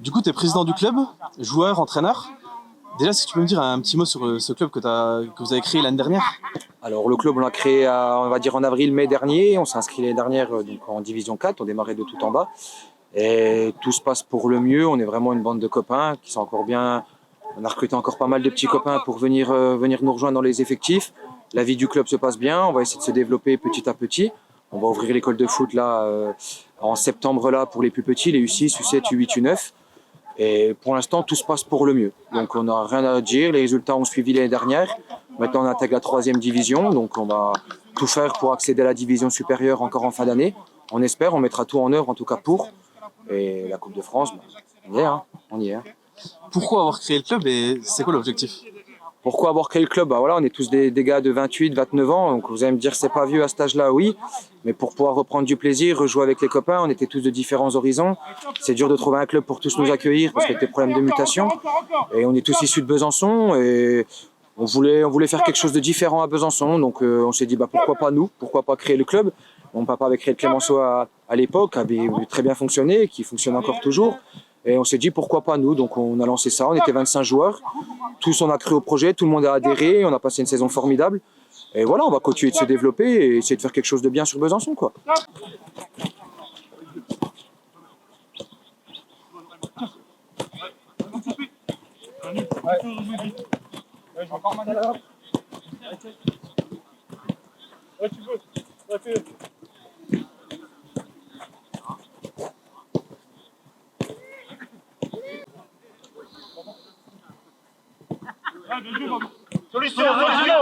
Du coup, tu es président du club, joueur, entraîneur. Déjà, est-ce que tu peux me dire un petit mot sur ce club que vous avez créé l'année dernière? Alors le club on l'a créé on va dire en avril-mai dernier, on s'est inscrit l'année dernière donc en division 4, on démarrait de tout en bas et tout se passe pour le mieux, on est vraiment une bande de copains qui sont encore bien, on a recruté encore pas mal de petits copains pour venir nous rejoindre dans les effectifs. La vie du club se passe bien, on va essayer de se développer petit à petit. On va ouvrir l'école de foot là en septembre là pour les plus petits, les U6, U7, U8, U9. Et pour l'instant, tout se passe pour le mieux. Donc on n'a rien à dire. Les résultats ont suivi l'année dernière. Maintenant, on intègre la 3e division. Donc on va tout faire pour accéder à la division supérieure encore en fin d'année. On espère, on mettra tout en œuvre en tout cas pour. Et la Coupe de France, on y est. On y est. Pourquoi avoir créé le club et c'est quoi l'objectif? Pourquoi avoir créé le club? Voilà, on est tous des gars de 28, 29 ans. Donc vous allez me dire c'est pas vieux à cet âge-là, oui. Mais pour pouvoir reprendre du plaisir, rejouer avec les copains, on était tous de différents horizons. C'est dur de trouver un club pour tous nous accueillir parce qu'il y a des problèmes de mutation. Et on est tous issus de Besançon et on voulait faire quelque chose de différent à Besançon. Donc on s'est dit pourquoi pas nous, pourquoi pas créer le club. Mon papa avait créé le Clémenceau à l'époque, avait très bien fonctionné, qui fonctionne encore toujours. Et on s'est dit pourquoi pas nous, donc on a lancé ça, on était 25 joueurs, tous on a cru au projet, tout le monde a adhéré, on a passé une saison formidable. Et voilà, on va continuer de se développer et essayer de faire quelque chose de bien sur Besançon, quoi. Solution, solution.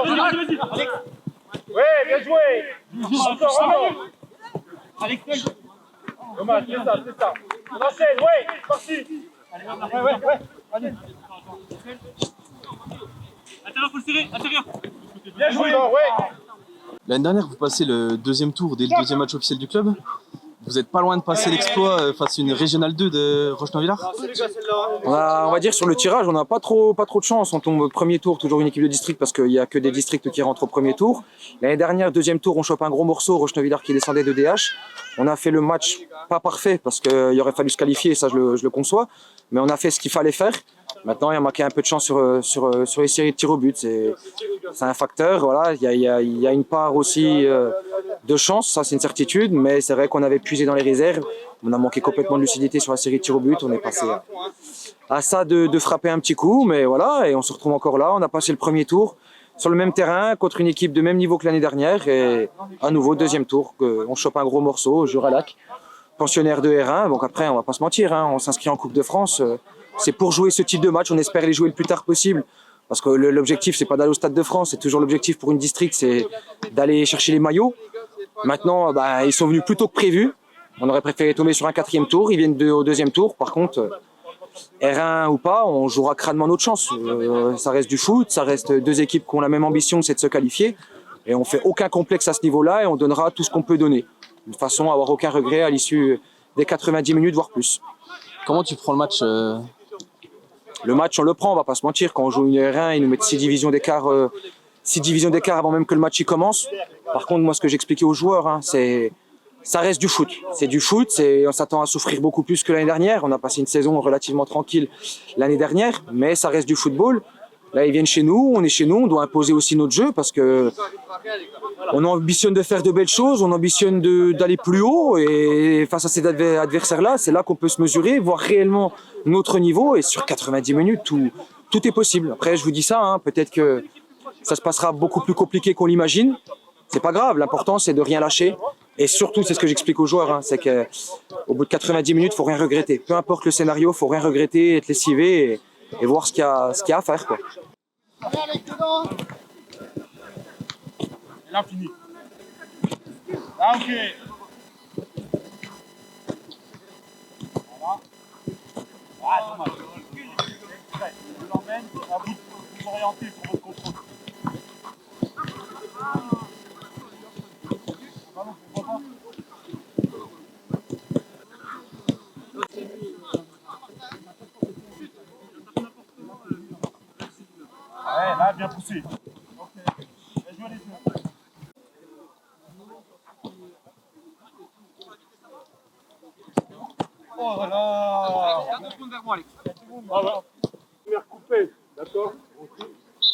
Ouais, bien joué. Encore. Alex, dommage, c'est ça. On enchaîne, ouais, parti. Ouais. Allez. Intérieur, faut le serrer, intérieur. Bien joué, ouais. L'année dernière, vous passez le deuxième tour dès le deuxième match officiel du club. Vous n'êtes pas loin de passer l'exploit face à une Régionale 2 de Roche-Neuwiller. On va dire sur le tirage, on n'a pas trop de chance. On tombe au premier tour, toujours une équipe de district parce qu'il n'y a que des districts qui rentrent au premier tour. L'année dernière, deuxième tour, on chope un gros morceau, Roche-Neuwiller qui descendait de DH. On a fait le match pas parfait parce qu'il aurait fallu se qualifier, ça je le conçois. Mais on a fait ce qu'il fallait faire. Maintenant, il a manqué un peu de chance sur les séries de tirs au but. C'est un facteur. Voilà. Il y a une part aussi de chance, ça c'est une certitude. Mais c'est vrai qu'on avait puisé dans les réserves. On a manqué complètement de lucidité sur la série de tirs au but. On est passé à ça de frapper un petit coup. Mais voilà, et on se retrouve encore là. On a passé le premier tour sur le même terrain contre une équipe de même niveau que l'année dernière. Et à nouveau, deuxième tour, on chope un gros morceau, Juralac, pensionnaire de R1. Donc après, on va pas se mentir, on s'inscrit en Coupe de France. C'est pour jouer ce type de match, on espère les jouer le plus tard possible. Parce que l'objectif, c'est pas d'aller au Stade de France, c'est toujours l'objectif pour une district, c'est d'aller chercher les maillots. Maintenant, ils sont venus plus tôt que prévu. On aurait préféré tomber sur un 4e tour, ils viennent au 2e tour. Par contre, R1 ou pas, on jouera crânement notre chance. Ça reste du foot, ça reste deux équipes qui ont la même ambition, c'est de se qualifier. Et on fait aucun complexe à ce niveau-là et on donnera tout ce qu'on peut donner. De façon à avoir aucun regret à l'issue des 90 minutes, voire plus. Comment tu prends le match Le match, on le prend, on va pas se mentir. Quand on joue une R1, ils nous mettent 6 divisions d'écart avant même que le match y commence. Par contre, moi, ce que j'expliquais aux joueurs, ça reste du foot. C'est du foot, on s'attend à souffrir beaucoup plus que l'année dernière. On a passé une saison relativement tranquille l'année dernière, mais ça reste du football. Là, ils viennent chez nous, on est chez nous, on doit imposer aussi notre jeu parce que on ambitionne de faire de belles choses, on ambitionne d'aller plus haut et face à ces adversaires-là, c'est là qu'on peut se mesurer, voir réellement notre niveau et sur 90 minutes, tout est possible. Après, je vous dis ça, peut-être que ça se passera beaucoup plus compliqué qu'on l'imagine. C'est pas grave, l'important c'est de rien lâcher. Et surtout, c'est ce que j'explique aux joueurs, c'est qu'au bout de 90 minutes, il faut rien regretter. Peu importe le scénario, il faut rien regretter, être lessivé et voir ce qu'il y a à faire, quoi. Là, fini. Ah, ok. Voilà. Ah, dommage. Je l'emmène, à vous de vous orienter sur votre contrôle. Ouais, là, bien poussé. Ok. Bien joué les yeux. Oh là là. Première coupée, d'accord.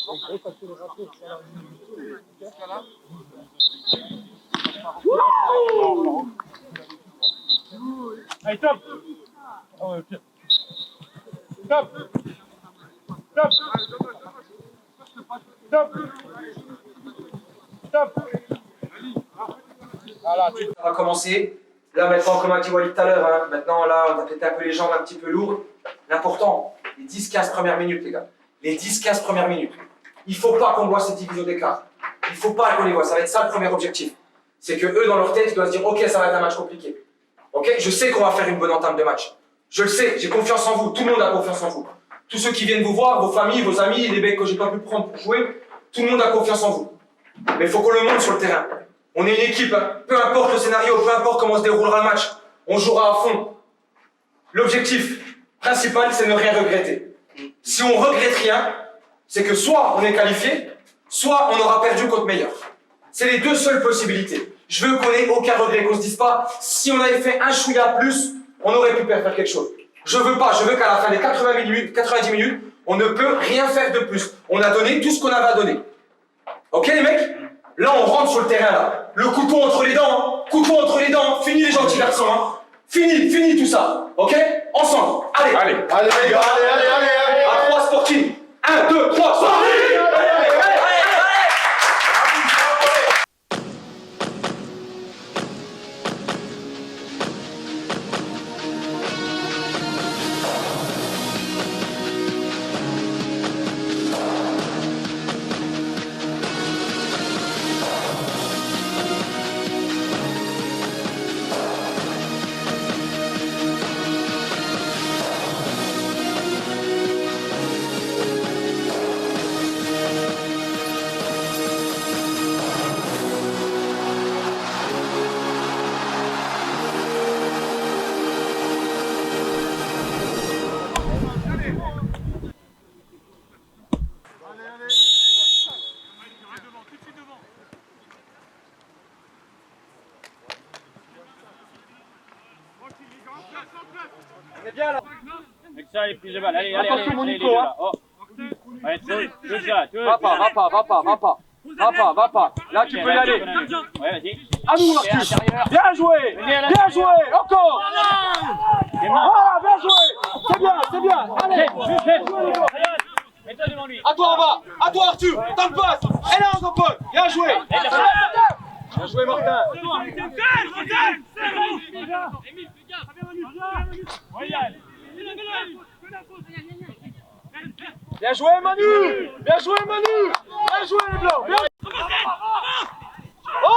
Grosse accélération sur la allez, top. Oh, ouais, ok. Top. Top. Top. Top. Voilà, tu... On va commencer. Là maintenant, comme a dit Walid tout à l'heure, hein, maintenant là, on a peut-être un peu les jambes un petit peu lourdes. L'important, les 10-15 premières minutes, les gars. Les 10-15 premières minutes. Il ne faut pas qu'on voit cette division d'écart. Il ne faut pas qu'on les voit. Ça va être ça le premier objectif. C'est que eux, dans leur tête, ils doivent se dire, ok, ça va être un match compliqué. Ok, je sais qu'on va faire une bonne entame de match. Je le sais, j'ai confiance en vous. Tout le monde a confiance en vous. Tous ceux qui viennent vous voir, vos familles, vos amis, les mecs que j'ai pas pu prendre pour jouer, tout le monde a confiance en vous. Mais il faut qu'on le montre sur le terrain. On est une équipe, hein. Peu importe le scénario, peu importe comment se déroulera le match, on jouera à fond. L'objectif principal, c'est ne rien regretter. Si on regrette rien, c'est que soit on est qualifié, soit on aura perdu contre meilleur. C'est les deux seules possibilités. Je veux qu'on ait aucun regret, qu'on se dise pas, si on avait fait un chouïa plus, on aurait pu faire quelque chose. Je veux pas, je veux qu'à la fin des 90 minutes, on ne peut rien faire de plus. On a donné tout ce qu'on avait à donner. Ok les mecs? Là on rentre sur le terrain là. Le couteau entre les dents, hein. Couteau entre les dents, fini les gentils garçons, hein. Fini tout ça. Ok? Ensemble. Allez les gars, allez. À 3 sportifs. 1, 2, 3, sortez! Avec ça, les prises de balle. Allez, Attention, mon Nico, là. Oh. Allez, touche ça. Va pas. Là tu peux y aller. Ouais, vas-y. À nous Marcus. Bien joué. Encore. Voilà, bien joué. C'est bien. Allez. Mets-toi devant lui. À toi en bas. À toi Arthur. T'as le passe. Et là on Paul. Bien joué. Bien joué Martin. Bien joué Manu. Bien joué les blancs. Oh.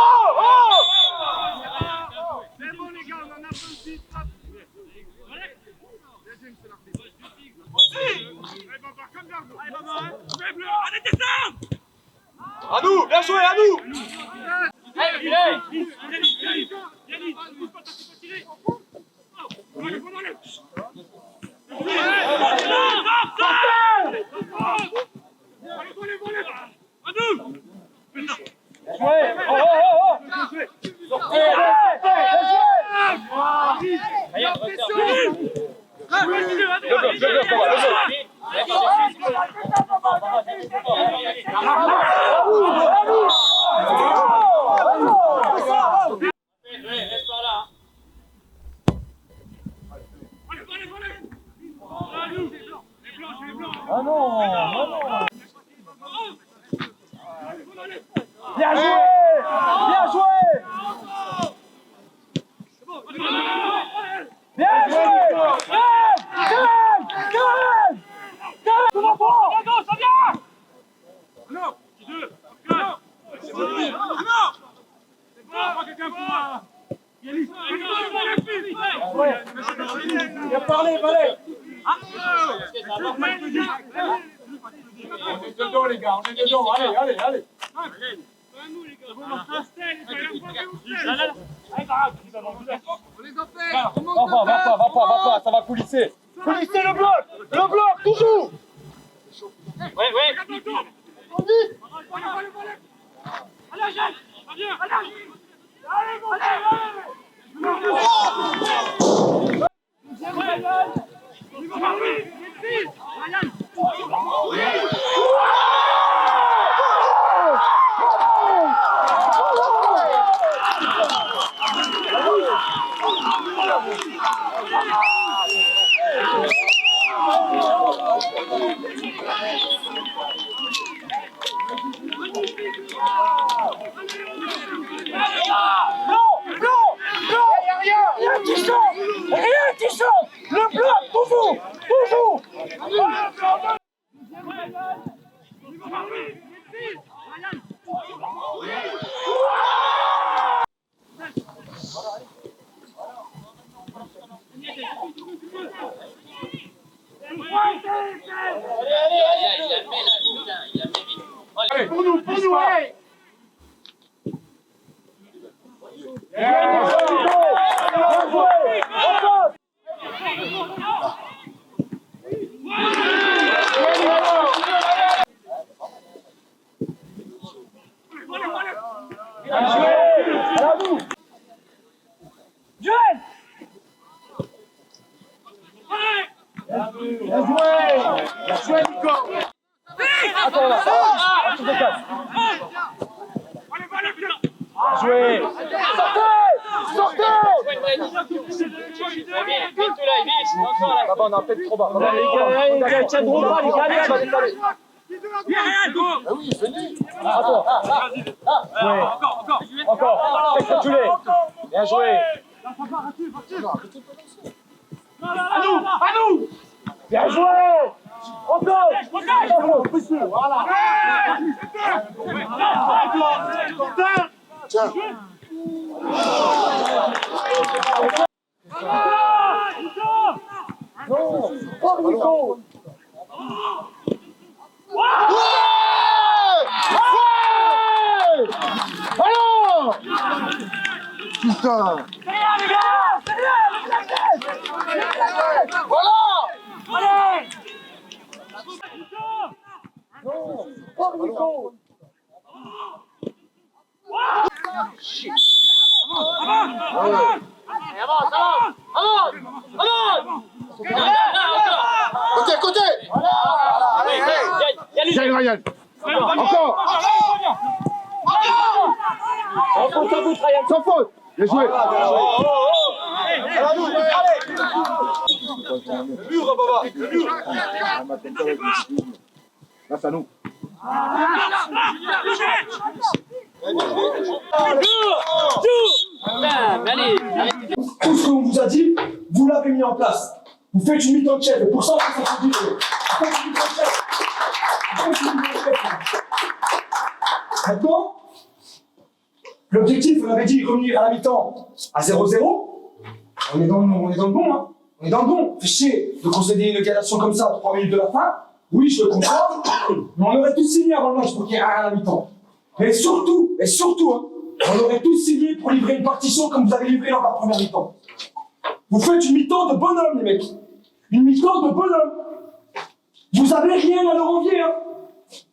C'est bon les gars, on en a fait aussi. Deuxième, c'est l'arbitre. Allez, Baba, comme garde. Allez, Baba, hein. Allez, descends. À nous. Bien joué à nous. Va pas, ça va coulisser. Coulissez le bloc, toujours. Rien qui change. Le bloc, toujours. Allez, pour nous, allez. On a peut-être trop bas. Tiens, droit, les gars, allez. Encore. Fais circuler. Bien joué. À nous. Bien joué. Encore. Voilà. Tiens. Putain! Côté! Tiens, Ryan! Encore! Sans faute! Bien joué! Le mur, Baba! Le mur! Grâce à nous. Tout ce qu'on vous a dit, vous l'avez mis en place. Vous faites une mi-temps de chef, et pour ça, vous faites une mi-temps de chef. Maintenant, l'objectif, on avait dit revenir à la mi-temps à 0-0. On est dans le bon, hein. On est dans le bon. Fait chier de concéder une égalisation comme ça à 3 minutes de la fin. Oui, je le comprends. Mais on aurait tous signé avant le match pour qu'il y ait rien à la mi-temps. Et surtout, hein, on aurait tous signé pour livrer une partition comme vous avez livré dans la première mi-temps. Vous faites une mi-temps de bonhomme, les mecs. Une mi-temps de bonhomme. Vous avez rien à leur envier, hein.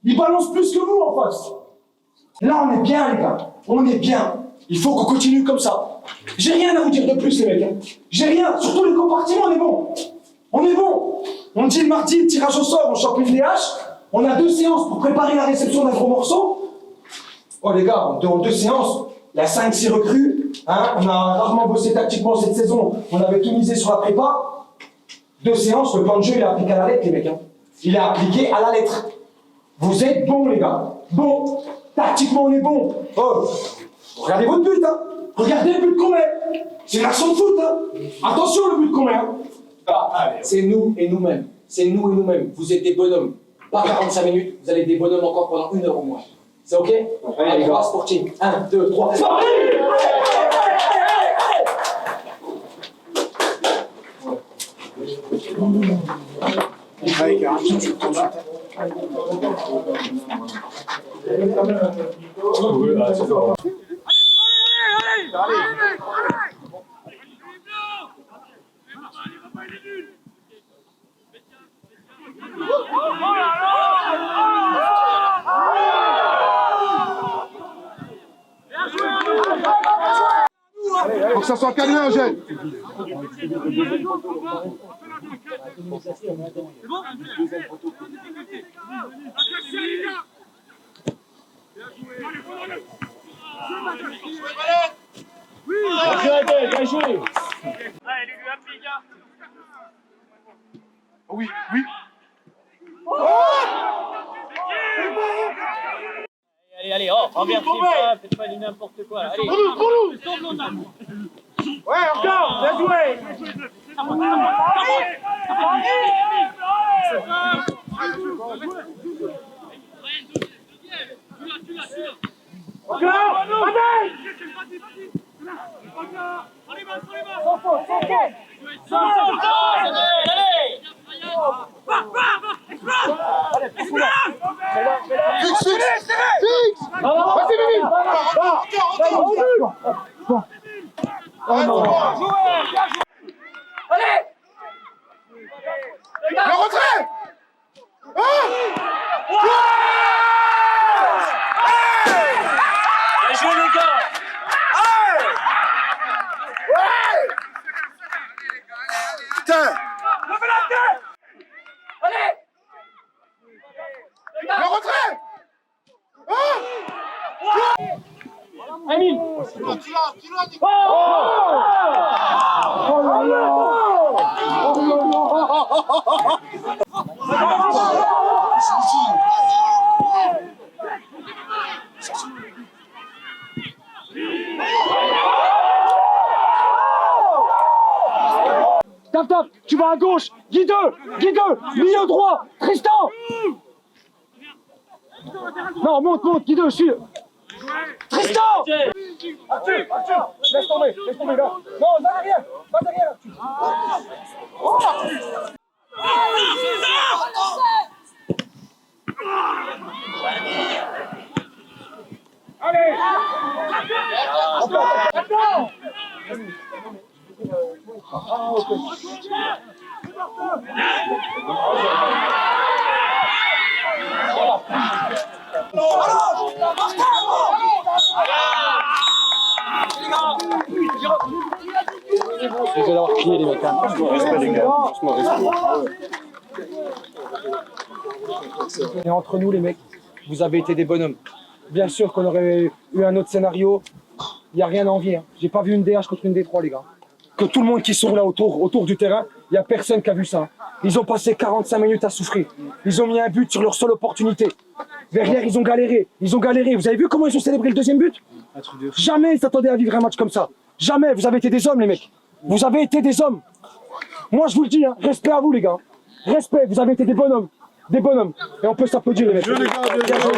Ils balancent plus que vous en face. Là, on est bien, les gars. On est bien. Il faut qu'on continue comme ça. J'ai rien à vous dire de plus, les mecs. Hein. J'ai rien. Surtout les compartiments, on est bon. On est bon. On dit le mardi, tirage au sort, on chope une DH. On a 2 séances pour préparer la réception d'un gros morceau. Oh, les gars, en 2 séances, il y a 5-6 recrues. Hein. On a rarement bossé tactiquement cette saison. On avait tout misé sur la prépa. 2 séances, le plan de jeu, il est appliqué à la lettre, les mecs. Hein. Il est appliqué à la lettre. Vous êtes bons, les gars. Bon. Tactiquement, on est bon. Oh. Regardez votre but, hein. Regardez le but qu'on met. C'est une action de foot, hein. Attention, le but qu'on met, hein. C'est nous et nous-mêmes. C'est nous et nous-mêmes. Vous êtes des bonhommes. Pas 45 minutes, vous allez être des bonhommes encore pendant 1 heure au moins. C'est ok? Allez, on va sporting. 1, 2, 3. Allez, Karim, tu tournes là. Faut que ça soit calmé, Angèle. Bien joué. Oui, oui. Allez, allez, oh, renversez pas, faites pas du n'importe quoi. Allez. Ouais, encore, bien joué. Encore, allez. Fixe, fixe. Fixe. Vas-y, Mimi. Oh non. Le retrait. Bien joué les gars. Putain. Le retrait. Taf taf, tu vas à gauche, Guide, milieu droit, Tristan. Non, monte, Guide, suis. Tristan. Arthur, laisse tomber là. Non, va derrière, Désolé d'avoir crié les mecs. Respect les gars. Et entre nous les mecs, vous avez été des bonhommes. Bien sûr qu'on aurait eu un autre scénario. Il n'y a rien à envier. Hein. J'ai pas vu une DH contre une D3 les gars. Que tout le monde qui sont là autour du terrain, il n'y a personne qui a vu ça. Ils ont passé 45 minutes à souffrir. Ils ont mis un but sur leur seule opportunité. Derrière, ils ont galéré. Vous avez vu comment ils ont célébré le deuxième but? Jamais ils s'attendaient à vivre un match comme ça. Jamais. Vous avez été des hommes les mecs. Vous avez été des hommes. Moi je vous le dis, hein, respect à vous les gars. Respect, vous avez été des bonhommes. Des bonhommes. Et on peut s'applaudir les mecs. Vous avez été des hommes.